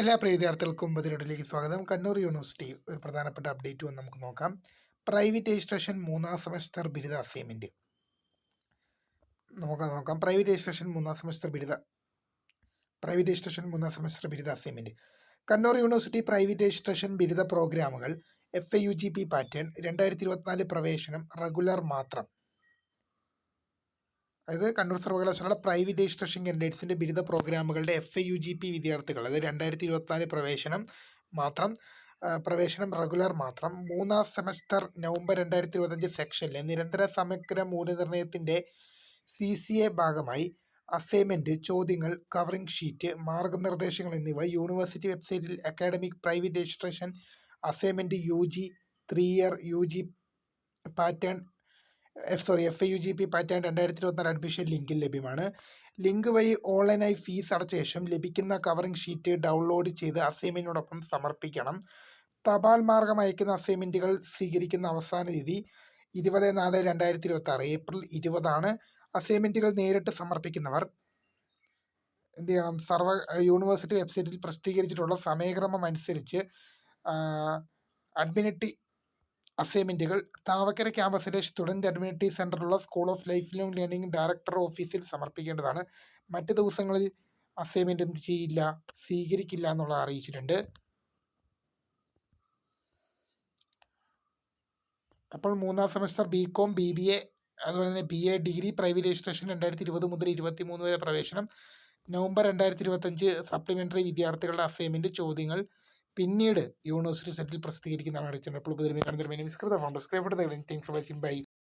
എല്ലാ പ്രിയ വിദ്യാർത്ഥികൾക്കും ബദിലോട്ടിലേക്ക് സ്വാഗതം. കണ്ണൂർ യൂണിവേഴ്സിറ്റി ഒരു പ്രധാനപ്പെട്ട അപ്ഡേറ്റ് വന്ന് നമുക്ക് നോക്കാം. പ്രൈവറ്റ് രജിസ്ട്രേഷൻ മൂന്നാം സെമസ്റ്റർ ബിരുദ അസൈൻമെന്റ് നമുക്ക് നോക്കാം. പ്രൈവറ്റ് രജിസ്ട്രേഷൻ മൂന്നാം സെമസ്റ്റർ ബിരുദ assignment Kannur university private registration ബിരുദ പ്രോഗ്രാമുകൾ FIUGP പാറ്റേൺ 2024 പ്രവേശനം റെഗുലർ മാത്രം. അതായത് കണ്ണൂർ സർവകലാശാല പ്രൈവറ്റ് രജിസ്ട്രേഷൻ കാൻഡിഡേറ്റ്സിന്റെ ബിരുദ പ്രോഗ്രാമുകളുടെ FIUGP വിദ്യാർത്ഥികൾ, അതായത് 2024 പ്രവേശനം റെഗുലർ മാത്രം. മൂന്നാം സെമസ്റ്റർ നവംബർ 2025 സെക്ഷനിലെ നിരന്തര സമഗ്ര മൂല്യനിർണ്ണയത്തിന്റെ CCA ഭാഗമായി അസൈൻമെന്റ്, ചോദ്യങ്ങൾ, കവറിംഗ് ഷീറ്റ്, മാർഗനിർദ്ദേശങ്ങൾ എന്നിവ യൂണിവേഴ്സിറ്റി വെബ്സൈറ്റിൽ academic private registration assignment UG 3 year FIUGP pattern 2024 admission ലിങ്കിൽ ലഭ്യമാണ്. ലിങ്ക് വഴി ഓൺലൈനായി ഫീസ് അടച്ച ശേഷം ലഭിക്കുന്ന കവറിംഗ് ഷീറ്റ് ഡൗൺലോഡ് ചെയ്ത് അസൈൻമെന്റിനോടൊപ്പം സമർപ്പിക്കണം. തപാൽ മാർഗം അയക്കുന്ന അസൈൻമെന്റുകൾ സ്വീകരിക്കുന്ന അവസാന തീയതി 20/4/2026 ഏപ്രിൽ 20 അസൈൻമെന്റുകൾ നേരിട്ട് സമർപ്പിക്കുന്നവർ എന്ത് ചെയ്യണം? യൂണിവേഴ്സിറ്റി വെബ്സൈറ്റിൽ പ്രസിദ്ധീകരിച്ചിട്ടുള്ള സമയക്രമം അനുസരിച്ച് അഡ്മിനിറ്റി അസൈൻമെന്റുകൾ താവക്കര ക്യാമ്പസിലെ സ്റ്റുഡന്റ് അഡ്മിനിറ്റി സെന്ററിലുള്ള school of life long learning director ഓഫീസിൽ സമർപ്പിക്കേണ്ടതാണ്. മറ്റ് ദിവസങ്ങളിൽ അസൈൻമെന്റ് സ്വീകരിക്കില്ല എന്നുള്ളത് അറിയിച്ചിട്ടുണ്ട്. അപ്പോൾ മൂന്നാം സെമസ്റ്റർ BCom, BBA, അതുപോലെ തന്നെ BA ഡിഗ്രി പ്രൈവറ്റ് രജിസ്ട്രേഷൻ 2020 മുതൽ 2023 വരെ പ്രവേശനം. നവംബർ 2025 സപ്ലിമെന്ററി വിദ്യാർത്ഥികളുടെ അസൈൻമെന്റ്, ചോദ്യങ്ങൾ പിന്നീട് യൂണിവേഴ്സിറ്റി സെറ്റിൽ പ്രസിദ്ധീകരിക്കുന്നതാണ് അറിയിച്ചിട്ടുണ്ട്. അപ്പോൾ